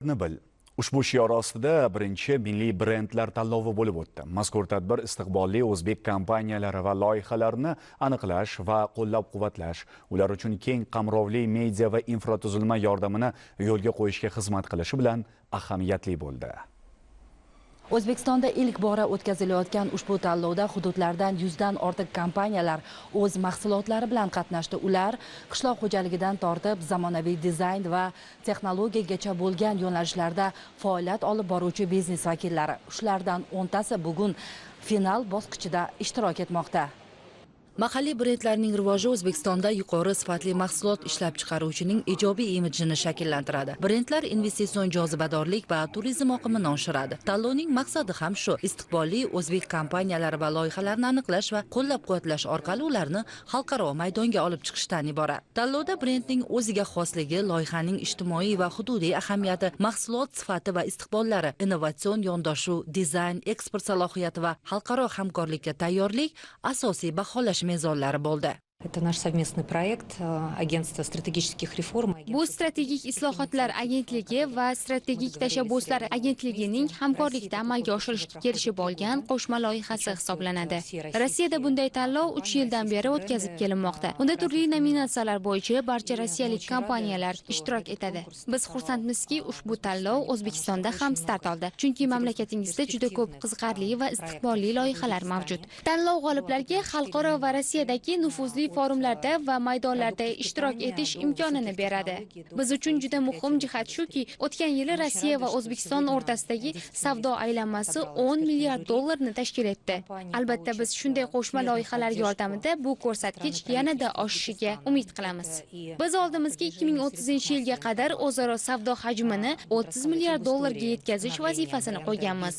Bil. Ushbu shior ostida birinchi milliy brendlar tanlovi bo'lib o'tdi. Mazkur tadbir istiqbolli o'zbek kompaniyalari va loyihalarini aniqlash va qo'llab-quvvatlash, ular uchun keng qamrovli media va infratuzilma yordamini yo'lga qo'yishga xizmat qilishi bilan ahamiyatli bo'ldi. O'zbekistonda ilk bora o'tkazilayotgan ushbu tanlovda hududlardan 100 dan ortiq kompaniyalar o'z mahsulotlari bilan qatnashdi. Ular qishloq xo'jaligidan tortib zamonaviy dizayn va texnologiyagacha bo'lgan yo'nalishlarda faoliyat olib boruvchi biznes vakillari. Shulardan 10 tasi bugun final bosqichida ishtirok etmoqda. Mahalliy brendlarning rivoji O'zbekistonda yuqori sifatli mahsulot ishlab chiqaruvchining ijobiy imijini shakllantiradi. Brendlar investitsion jozibadorlik va turizm oqimini oshiradi. Tanlovning maqsadi ham shu: istiqbolli o'zbek kompaniyalari va loyihalarini aniqlash va qo'llab-quvvatlash orqali ularni xalqaro maydonga olib chiqishdan iborat. Tanlovda brendning o'ziga xosligi, loyihaning ijtimoiy va hududiy ahamiyati, mahsulot sifati va istiqbollari, innovatsion yondashuv, dizayn, eksport salohiyati va xalqaro hamkorlikka tayyorlik asosiy baholash mezonlari bo'ldi. Это наш совместный проект агентства стратегических реформ. Bu strategik islohotlar agentligi va strategik tashabbuslar agentligining hamkorlikda amalga oshirishga kelishib olgan qo'shma loyihasi hisoblanadi. Rossiyada bunday tanlov 3 yildan beri o'tkazib kelinmoqda. Unda turli nominatsiyalar bo'yicha barcha rossiyalik kompaniyalar ishtirok etadi. Biz xursandmizki, ushbu tanlov O'zbekistonda ham start oldi. Chunki mamlakatingizda juda ko'p qiziqarli va istiqbolli loyihalar mavjud. Tanlov g'oliblariga xalqaro va Rossiyadagi nufuzli forumlarda va maydonlarda ishtirok etish imkonini beradi. Biz uchun juda muhim jihat shuki, o'tgan yili Rossiya va O'zbekiston o'rtasidagi savdo aylanmasi 10 milliard dollarni tashkil etdi. Albatta, biz shunday qo'shma loyihalar yordamida bu ko'rsatkich yanada oshishiga umid qilamiz. Biz oldimizga 2030-yilga qadar o'zaro savdo hajmini 30 milliard dollarga yetkazish vazifasini qo'yganmiz.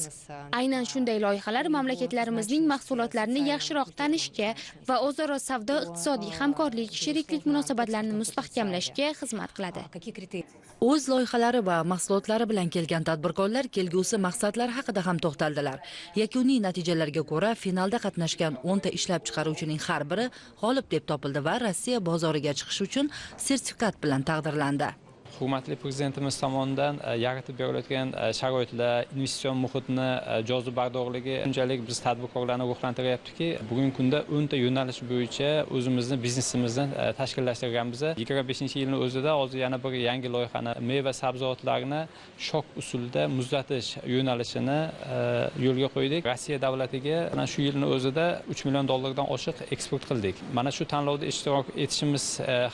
Aynan shunday loyihalar mamlakatlarimizning mahsulotlarini yaxshiroq tanishga va o'zaro savdo iqtisodiy hamkorlik, sheriklik munosabatlarini mustahkamlashga xizmat qiladi. O'z loyihalari va mahsulotlari bilan kelgan tadbirkorlar kelgusi maqsadlar haqida ham to'xtaldilar. Yakuniy natijalarga ko'ra, finalda qatnashgan 10 ta ishlab chiqaruvchining har biri g'olib deb topildi va Rossiya bozoriga chiqish uchun sertifikat bilan taqdirlandi. Hurmatli prezidentimiz tomonidan yaratib berilayotgan sharoitlar, investitsion muhitni jozibadorligi shunchalik biz tadbirkorlarni ruhlantiryaptiki, bugungi kunda 10 ta yo'nalish bo'yicha o'zimizni biznesimizni tashkillashtirganmiz. 25-yilning o'zida hozir yana bir yangi loyihani, meva sabzavotlarni shok usulida muzlatish yo'nalishini yo'lga qo'ydik. Rossiya davlatiga mana shu yilning o'zida 3 million dollardan oshiq eksport qildik. Mana shu tanlovda ishtirok etishimiz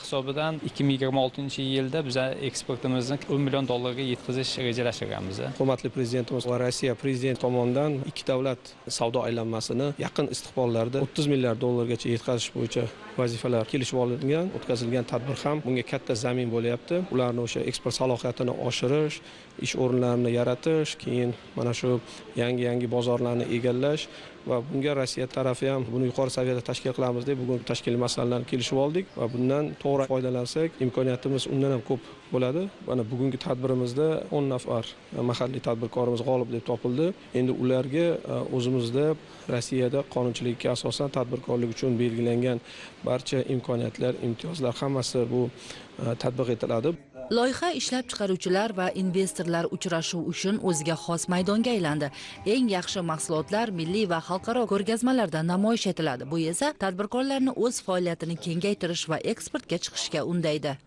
hisobidan 2026-yilda biz eksportimizni 10 million dollarga yetkazish rejalashtirganmiz. Hurmatli prezidentimiz va Rossiya prezidenti tomonidan ikki davlat savdo aylanmasini yaqin istiqbollarda 30 milliard dollargacha yetkazish bo'yicha vazifalar kelishib olingan, o'tkazilgan tadbir ham bunga katta zamin bo'lyapti. Ularni o'sha eksport salohiyatini oshirish, ish o'rinlarini yaratish, keyin mana shu yangi bozorlarni egallash va bunga Rossiya tarafi ham buni yuqori saviyada tashkil qilamiz deb bugun tashkiliy masalalarni kelishib oldik va bundan to'g'ri foydalansak, imkoniyatimiz undan ham ko'p bo'ladi. Mana bugungi tadbirimizda 10 nafar mahalliy tadbirkorimiz g'olib deb topildi. Endi ularga o'zimizda Rossiyada qonunchilikka asosan tadbirkorlik uchun belgilangan barcha imkoniyatlar, imtiyozlar hammasi bu tatbiq etiladi. Loyiha ishlab chiqaruvchilar va investorlar uchrashuv uchun o'ziga xos maydonga aylandi. Eng yaxshi mahsulotlar milliy va xalqaro ko'rgazmalarda namoyish etiladi. Bu esa tadbirkorlarni o'z faoliyatini kengaytirish va eksportga chiqishga undaydi.